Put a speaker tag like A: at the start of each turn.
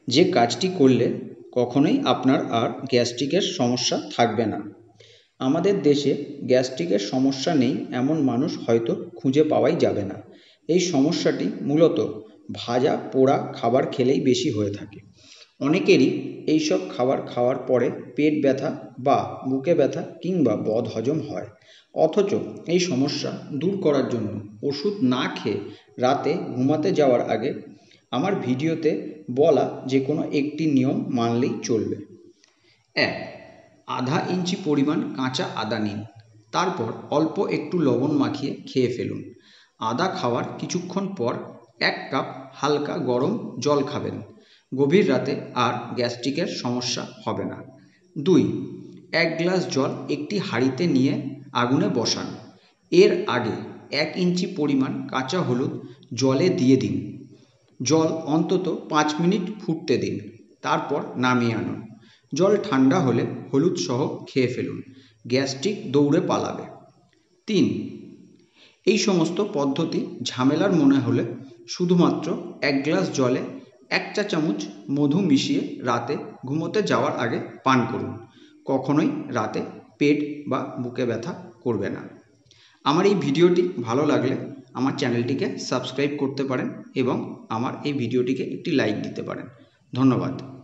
A: যে কাজটি করলে কখনোই আপনার আর গ্যাস্ট্রিকের সমস্যা থাকবে না। আমাদের দেশে গ্যাস্ট্রিকের সমস্যা নেই এমন মানুষ হয়তো খুঁজে পাওয়াই যাবে না। এই সমস্যাটি মূলত ভাজা পোড়া খাবার খেলেই বেশি হয়ে থাকে। অনেকেরই এইসব খাবার খাওয়ার পরে পেট ব্যথা বা বুকে ব্যথা কিংবা বদহজম হয়। অথচ এই সমস্যা দূর করার জন্য ওষুধ না খেয়ে রাতে ঘুমাতে যাওয়ার আগে আমার ভিডিওতে বলা যে কোনো একটি নিয়ম মানলেই চলবে। ১. আধা ইঞ্চি পরিমাণ কাঁচা আদা নিন। তারপর অল্প একটু লবণ মাখিয়ে খেয়ে ফেলুন। আদা খাওয়ার কিছুক্ষণ পর ১ কাপ হালকা গরম জল খাবেন। গভীর রাতে আর গ্যাস্ট্রিকের সমস্যা হবে না। ২. ১ গ্লাস জল একটি হাঁড়িতে নিয়ে আগুনে বসান। এর আগে ১ ইঞ্চি পরিমাণ কাঁচা হলুদ জলে দিয়ে দিন। জল অন্তত ৫ মিনিট ফুটতে দিন, তারপর নামিয়ে আনুন। জল ঠান্ডা হলে হলুদ সহ খেয়ে ফেলুন, গ্যাস্ট্রিক দৌড়ে পালাবে। ৩. এই সমস্ত পদ্ধতি ঝামেলার মনে হলে শুধুমাত্র ১ গ্লাস জলে ১ চা চামচ মধু মিশিয়ে রাতে ঘুমোতে যাওয়ার আগে পান করুন। কখনোই রাতে পেট বা বুকে ব্যথা করবে না। আমার এই ভিডিওটি ভালো লাগলে আমার চ্যানেলটিকে সাবস্ক্রাইব করতে পারেন এবং আমার এই ভিডিওটিকে একটি লাইক দিতে পারেন। ধন্যবাদ।